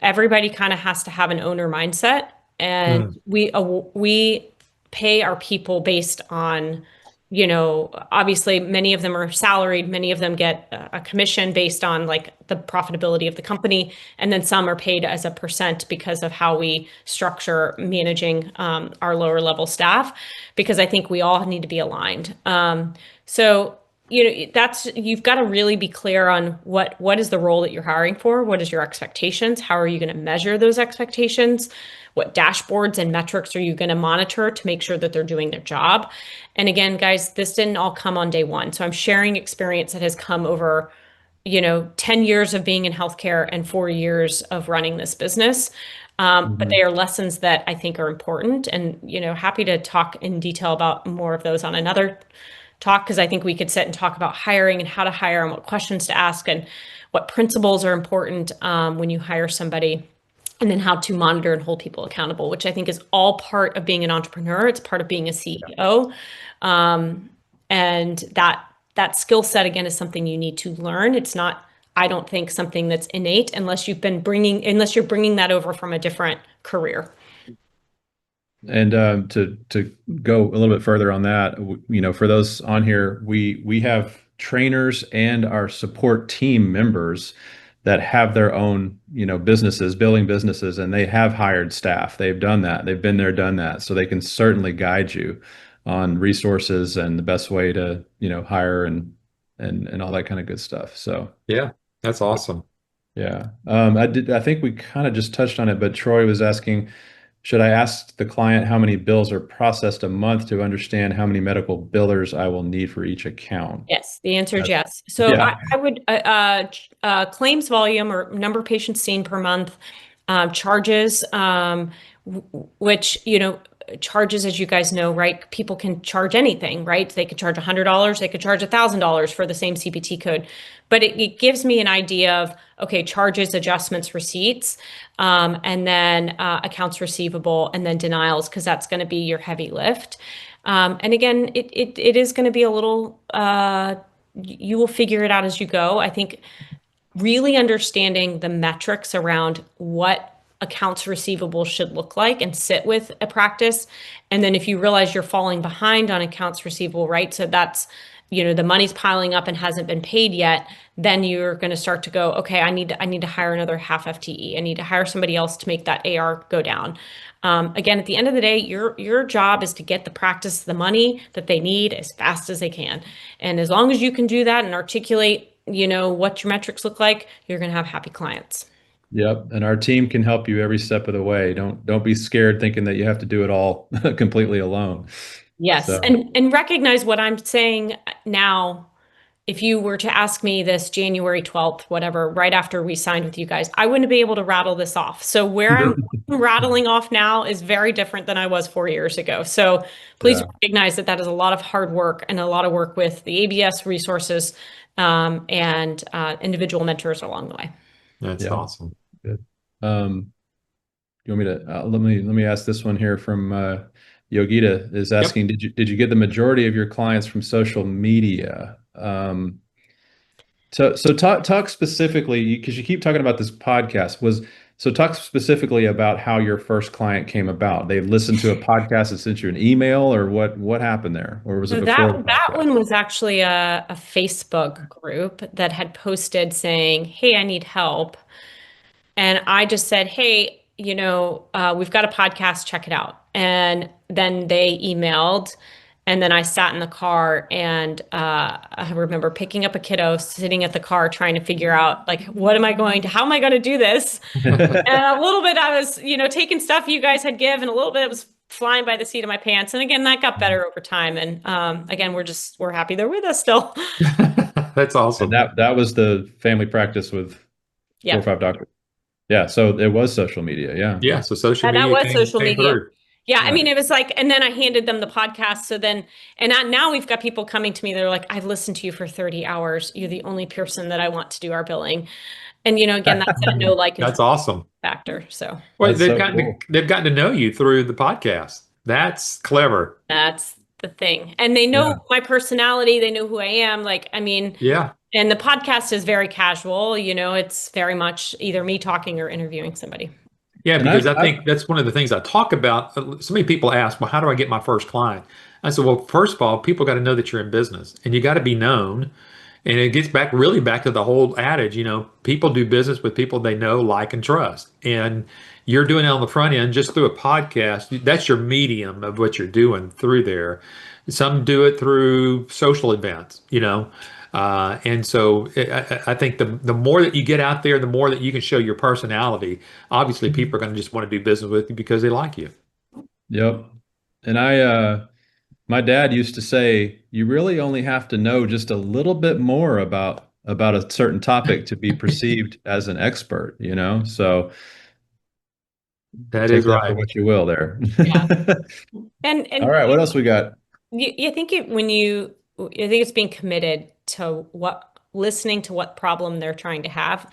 everybody kind of has to have an owner mindset. And Mm. we pay our people based on, obviously many of them are salaried, many of them get a commission based on like the profitability of the company, and then some are paid as a percent because of how we structure managing our lower level staff, because I think we all need to be aligned. So you've got to really be clear on what is the role that you're hiring for, what is your expectations, how are you going to measure those expectations, what dashboards and metrics are you going to monitor to make sure that they're doing their job. And again, guys, this didn't all come on day one. So I'm sharing experience that has come over 10 years of being in healthcare and 4 years of running this business. But Mhm. they are lessons that I think are important, and happy to talk in detail about more of those on another talk, because I think we could sit and talk about hiring and how to hire and what questions to ask and what principles are important when you hire somebody, and then how to monitor and hold people accountable, which I think is all part of being an entrepreneur. It's part of being a CEO. And that skill set, again, is something you need to learn. It's not, I don't think, something that's innate unless you're bringing that over from a different career. And to go a little bit further on that, for those on here, we have trainers and our support team members that have their own, businesses, billing businesses, and they have hired staff. They've done that. They've been there, done that. So they can certainly guide you on resources and the best way to, hire and all that kind of good stuff. So Yeah, that's awesome. yeah. I think we kind of just touched on it, but Troy was asking, should I ask the client how many bills are processed a month to understand how many medical billers I will need for each account? Yes, the answer is yes. So Yeah. I would claims volume or number of patients seen per month, charges, which charges, as you guys know, right? People can charge anything, right? They could charge $100, they could charge $1,000 for the same CPT code, but it gives me an idea of, okay, charges, adjustments, receipts, and then accounts receivable, and then denials, because that's going to be your heavy lift. And again, it is going to be a little, you will figure it out as you go. I think really understanding the metrics around what accounts receivable should look like and sit with a practice. And then if you realize you're falling behind on accounts receivable, right? So that's, the money's piling up and hasn't been paid yet, then you're going to start to go, okay, I need to hire another half FTE. I need to hire somebody else to make that AR go down. Again, at the end of the day, your job is to get the practice the money that they need as fast as they can. And as long as you can do that and articulate, what your metrics look like, you're going to have happy clients. Yep. And our team can help you every step of the way. Don't be scared thinking that you have to do it all completely alone. Yes. So And recognize what I'm saying now. If you were to ask me this January 12th, whatever, right after we signed with you guys, I wouldn't be able to rattle this off. So where I'm rattling off now is very different than I was 4 years ago. So please yeah. recognize that that is a lot of hard work and a lot of work with the ABS resources, and individual mentors along the way. That's Yeah. awesome. Good. You want me to let me ask this one here from Yogita is Yep. asking, did you get the majority of your clients from social media? So talk specifically, because you keep talking about this podcast, so talk specifically about how your first client came about. They listened to a podcast and sent you an email, or what happened there? Or was it So before the that podcast? one was actually a Facebook group that had posted saying, "Hey, I need help." And I just said, hey, we've got a podcast, check it out. And then they emailed. And then I sat in the car, and I remember picking up a kiddo, sitting at the car, trying to figure out, like, how am I going to do this? And a little bit I was, taking stuff you guys had given, and a little bit it was flying by the seat of my pants. And again, that got better over time. And again, we're happy they're with us still. That's And awesome. that was the family practice with four or Yeah. five doctors. Yeah, so it was social media. Yeah. Yeah. So social That media was social came media. through. Yeah, I Right. mean, it was like, and then I handed them the podcast. So then, now we've got people coming to me. They're like, I've listened to you for 30 hours. You're the only person that I want to do our billing. And, again, that's a no like and That's trust awesome. factor. So Well, That's so cool. they've gotten to know you through the podcast. That's clever. that's the thing. And they know Yeah. my personality. They know who I am. Like, I mean, Yeah. and the podcast is very casual. It's very much either me talking or interviewing somebody. Yeah, And because I I've think that's one of the things I talk about. So many people ask, well, how do I get my first client? I said, well, first of all, people got to know that you're in business and you got to be known. And it gets really back to the whole adage, people do business with people they know, like, and trust. And you're doing it on the front end just through a podcast. That's your medium of what you're doing through there. Some do it through social events. And so I think the more that you get out there, the more that you can show your personality. Obviously, people are going to just want to do business with you because they like you. Yep. And my dad used to say, you really only have to know just a little bit more about a certain topic to be perceived as an expert, you know? So That take is that for right. what you will there. Yeah. All And right, what else we got? you think I think it's being committed to listening to what problem they're trying to have.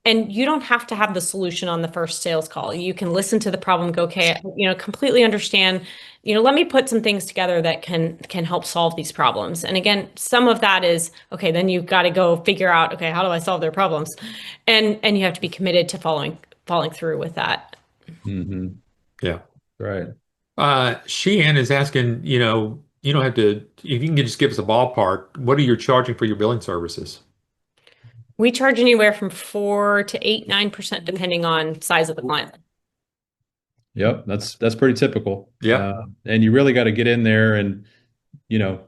And you don't have to have the solution on the first sales call. You can listen to the problem, go, okay, completely understand, let me put some things together that can help solve these problems. And again, some of that is, okay, then you've got to go figure out, okay, how do I solve their problems? And you have to be committed to following through with that. Hmm. Yeah. Right. Sheehan is asking, you don't have to, if you can just give us a ballpark, what are you charging for your billing services? We charge anywhere from 4 to 8, 9%, depending on size of the client. Yep, that's pretty typical. Yeah. And you really got to get in there and, you know,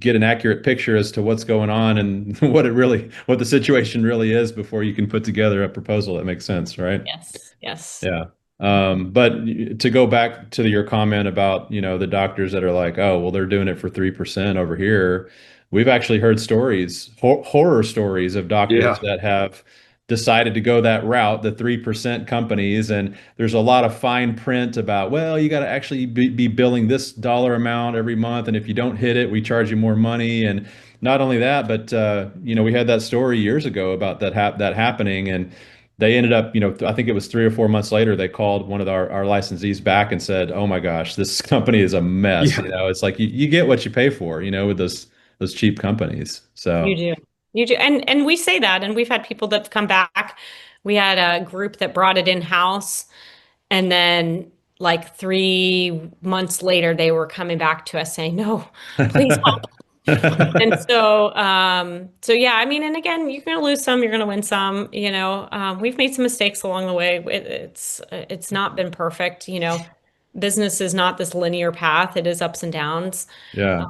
get an accurate picture as to what's going on and what the situation really is before you can put together a proposal that makes sense, right? Yes, yes. Yeah. But to go back to your comment about, the doctors that are like, oh, well, they're doing it for 3% over here. We've actually heard stories, horror stories of doctors Yeah. that have decided to go that route, the 3% companies. And there's a lot of fine print about, well, you got to actually be billing this dollar amount every month. And if you don't hit it, we charge you more money. And not only that, but, we had that story years ago about that happening. And they ended up, I think it was 3 or 4 months later, they called one of our licensees back and said, "Oh my gosh, this company is a mess." Yeah. It's like you get what you pay for, with those cheap companies. You So do. You do. And we say that, and we've had people that have come back. We had a group that brought it in-house, and then like 3 months later, they were coming back to us saying, no, please help. And so yeah, I mean, and again, you're going to lose some, you're going to win some, we've made some mistakes along the way. It's not been perfect, business is not this linear path. It is ups and downs. yeah,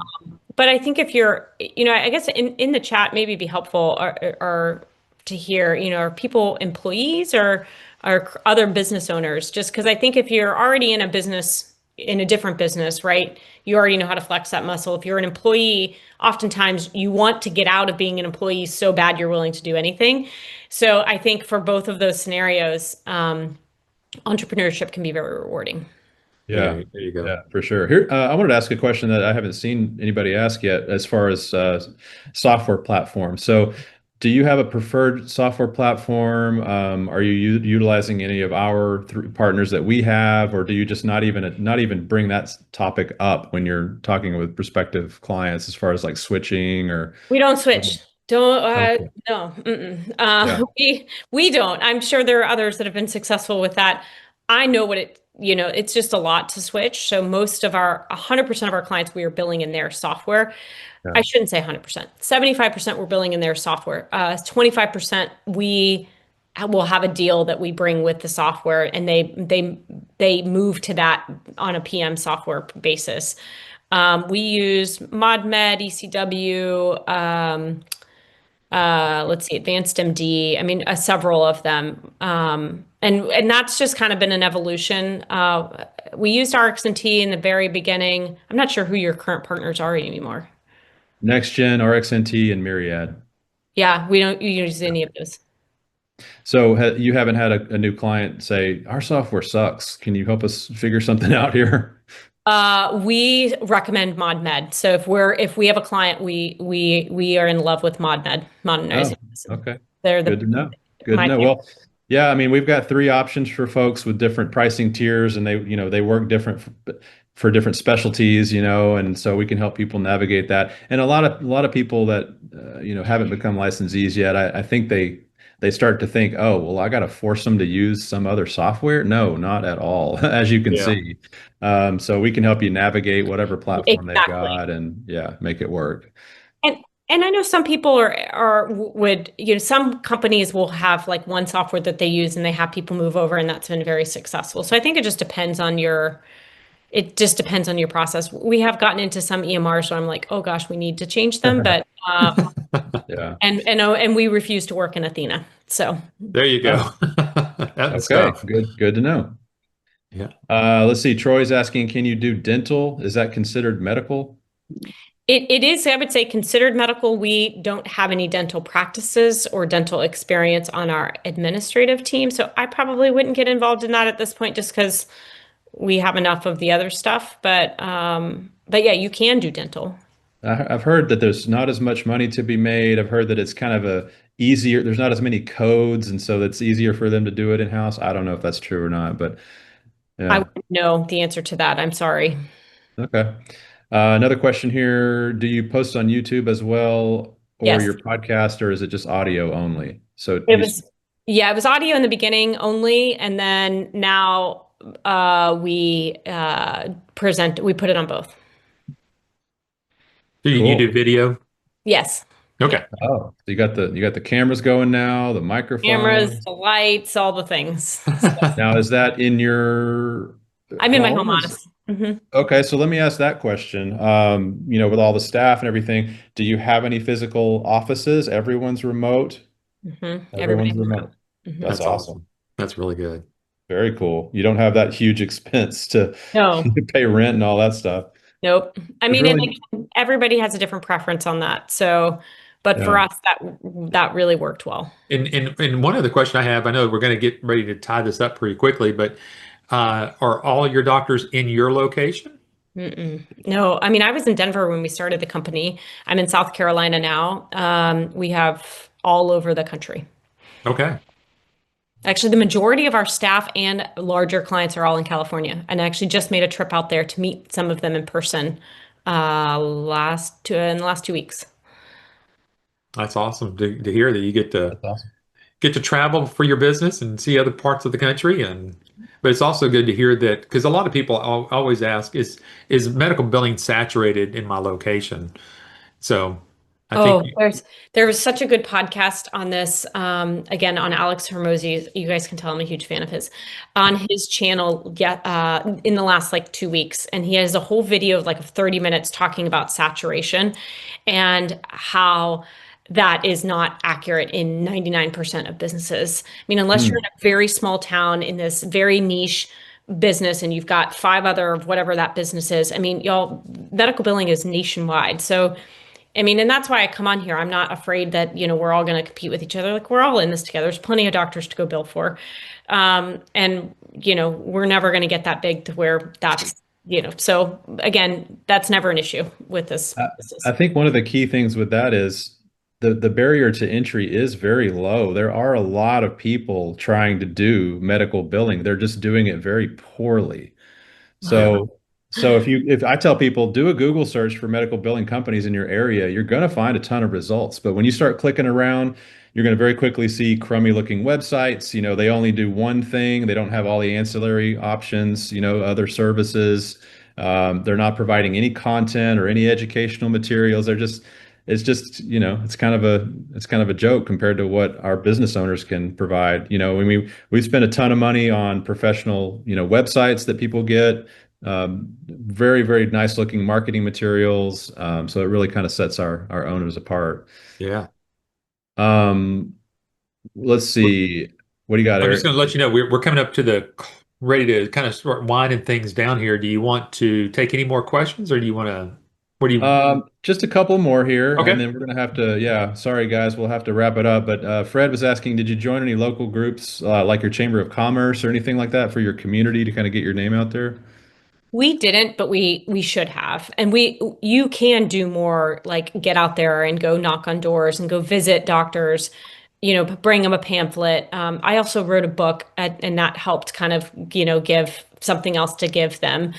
But I think if you're, I guess in the chat, maybe it'd be helpful or to hear, are people employees or are other business owners? Just because I think if you're already in a business, in a different business, right, you already know how to flex that muscle. If you're an employee, oftentimes you want to get out of being an employee so bad you're willing to do anything. So I think for both of those scenarios, entrepreneurship can be very rewarding. yeah, There you go. yeah, for sure. Here, I wanted to ask a question that I haven't seen anybody ask yet, as far as software platform. So, do you have a preferred software platform? Are you utilizing any of our partners that we have, or do you just not even bring that topic up when you're talking with prospective clients, as far as like switching or? We don't switch. Don't Okay. no. Mm-mm. Yeah. We don't. I'm sure there are others that have been successful with that. I know it's just a lot to switch. So 100% of our clients, we are billing in their software. Yeah. I shouldn't say 100%. 75% we're billing in their software. 25% we will have a deal that we bring with the software, and they move to that on a PM software basis. We use ModMed, ECW, let's see, Advanced MD. I mean, several of them. And that's just kind of been an evolution. We used RxNT in the very beginning. I'm not sure who your current partners are anymore. Next Gen, RxNT, and Myriad. Yeah, we don't use any of those. So you haven't had a new client say, our software sucks. Can you help us figure something out here? We recommend ModMed. So if we have a client, we are in love with ModMed, Oh, modernizing medicine. okay. They're Good the to know. Good to my know. favorite. Well, yeah, I mean, we've got three options for folks with different pricing tiers, and they work different for different specialties, and so we can help people navigate that. And a lot of people that haven't become licensees yet, I think they start to think, oh, well, I got to force them to use some other software. No, not at all, as you can Yeah. see. So we can help you navigate whatever platform they've Exactly. got, and yeah, make it work. And and I know some people are would, some companies will have like one software that they use and they have people move over and that's been very successful. So I think it just depends on your process. We have gotten into some EMRs where I'm like, oh gosh, we need to change them, but Yeah. and we refuse to work in Athena. So There you Oh, go. That's okay. tough. Good to know. Yeah. Let's see. Troy's asking, can you do dental? Is that considered medical? it is, I would say, considered medical. We don't have any dental practices or dental experience on our administrative team, so I probably wouldn't get involved in that at this point just because we have enough of the other stuff. But yeah, you can do dental. I've heard that there's not as much money to be made. I've heard that it's kind of a easier, there's not as many codes, and so it's easier for them to do it in-house. I don't know if that's true or not, but I yeah. wouldn't know the answer to that. I'm sorry. Okay. Another question here. Do you post on YouTube as well, or Yes, your podcast, or is it just audio only? So it you, was. Yeah, it was audio in the beginning only, and then now we put it on both. You do cool. video? Yes. Yeah. Okay. Oh, so you got the cameras going now, the Cameras, microphone. the lights, all the things. Now, is that in your I'm in my home home? office. Hmm. Okay, so let me ask that question. With all the staff and everything, do you have any physical offices? Everyone's remote. Everyone's Everybody's remote. remote. Hmm. That's That's awesome. awesome. That's really good. Very cool. You don't have that huge expense to No, pay rent and all that stuff. nope. I It's mean, and really, again, everybody has a different preference on that. So, but for yeah. us, that really worked well. And one other question I have, I know we're going to get ready to tie this up pretty quickly, but are all your doctors in your location? Mm-mm. No, I mean, I was in Denver when we started the company. I'm in South Carolina now. We have all over the country. Okay. Actually, the majority of our staff and larger clients are all in California. And I actually just made a trip out there to meet some of them in person in the last 2 weeks. That's awesome to hear that you That's awesome. get to travel for your business and see other parts of the country. And but it's also good to hear that because a lot of people always ask, is medical billing saturated in my location? So I think Oh, there was such a good podcast on this. Again, on Alex Hermosi. You guys can tell I'm a huge fan of his. On his channel, yeah, in the last like 2 weeks, and he has a whole video of like 30 minutes talking about saturation and how that is not accurate in 99% of businesses. I mean, unless you're in Hmm. a very small town in this very niche business and you've got five other of whatever that business is. I mean, y'all, medical billing is nationwide. So I mean, and that's why I come on here. I'm not afraid that, we're all going to compete with each other. Like we're all in this together. There's plenty of doctors to go bill for. And, we're never going to get that big to where so again, that's never an issue with this I, business. I think one of the key things with that is the barrier to entry is very low. There are a lot of people trying to do medical billing. They're just doing it very poorly. yeah, So, so if I tell people do a Google search for medical billing companies in your area, you're going to find a ton of results. But when you start clicking around, you're going to very quickly see crummy looking websites. They only do one thing. They don't have all the ancillary options, other services. They're not providing any content or any educational materials. It's just, it's kind of a joke compared to what our business owners can provide. When we spend a ton of money on professional, websites that people get, very, very nice looking marketing materials. So it really kind of sets our owners apart. yeah. Um, let's see. What do you got, I'm just Eric? going to let you know we're coming up to the ready to kind of start winding things down here. Do you want to take any more questions, or do you want to? What do you? Just a couple more here, and Okay. then we're gonna have to, yeah, sorry guys, we'll have to wrap it up. But Fred was asking, did you join any local groups like your Chamber of Commerce or anything like that for your community to kind of get your name out there? We didn't, but we should have. And you can do more, like get out there and go knock on doors and go visit doctors, bring them a pamphlet. I also wrote a book and that helped kind of, give something else to give them.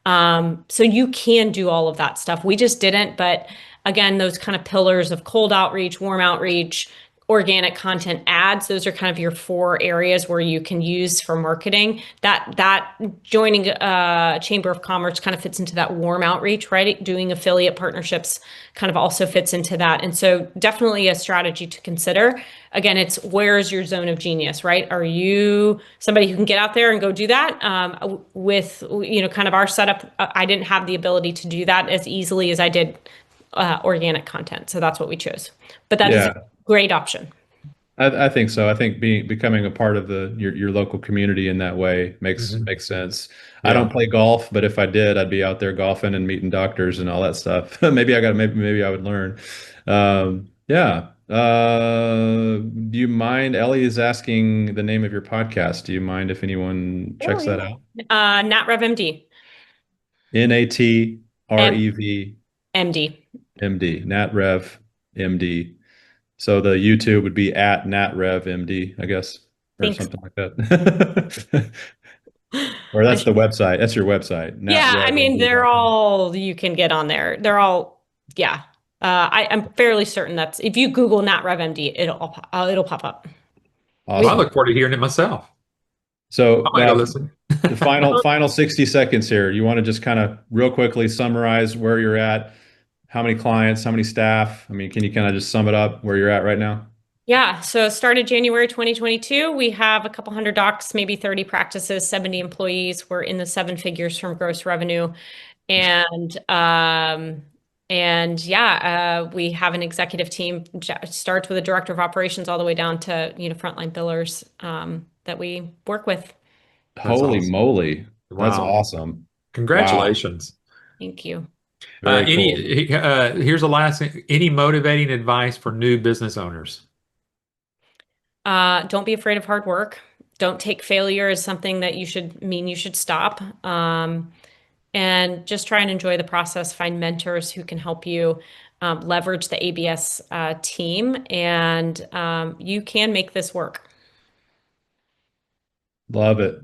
So you can do all of that stuff. We just didn't, but again, those kind of pillars of cold outreach, warm outreach, organic content ads, those are kind of your four areas where you can use for marketing. That joining a chamber of commerce kind of fits into that warm outreach, right? Doing affiliate partnerships kind of also fits into that. And so definitely a strategy to consider. Again, it's where's your zone of genius, right? Are you somebody who can get out there and go do that? With, kind of our setup, I didn't have the ability to do that as easily as I did organic content. So that's what we chose. But that is a Yeah. great option. I think so. I think becoming a part of your local community in that way Mhm. makes sense. I Yeah. don't play golf, but if I did, I'd be out there golfing and meeting doctors and all that stuff. Maybe I would learn. Yeah. Do you mind? Ellie is asking the name of your podcast. Do you mind if anyone Oh, checks that yeah. out? Nat MD. NATREVMD, MD. NatRev MD. So the YouTube would be at NatRevMD, I guess, or Thanks. something like that. Or I that's the should- website. That's your website, Yeah, I mean, they're natrevmd.com. all, you can get on there. They're all, yeah. I'm fairly certain that's, if you Google Nat MD, it'll pop up. Well, I We, Awesome. look forward to hearing it myself. I So might go listen. the final 60 seconds here. You want to just kind of real quickly summarize where you're at, how many clients, how many staff? I mean, can you kind of just sum it up where you're at right now? Yeah, so started January 2022. We have a couple hundred docs, maybe 30 practices, 70 employees. We're in the seven figures from gross revenue. And yeah, we have an executive team starts with a director of operations all the way down to, frontline billers that we work with. That's Holy awesome. moly. That's Wow. awesome. Wow. Congratulations. Thank you. Very cool. Here's the last thing. Any motivating advice for new business owners? Don't be afraid of hard work. Don't take failure as something that you should stop. And just try and enjoy the process. Find mentors who can help you leverage the ABS team, and you can make this work. Love it.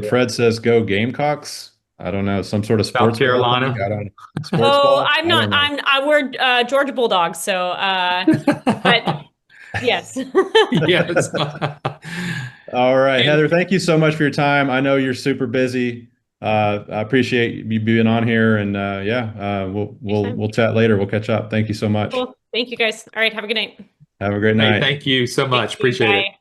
Fred says go Gamecocks. I don't know, some sort of South sports ball thing. Carolina. I don't sports Oh, ball. I'm I not. don't know. We're Georgia Bulldogs, so but yes. Yes. All right, And Heather, thank you so much for your time. I know you're super busy. I appreciate you being on here, and yeah, we'll chat later. We'll catch up. Thank you so much. Cool. Thank you guys. All right. Have a good night. Have a great hey, night. thank you so Thank much. you. Appreciate it. Bye.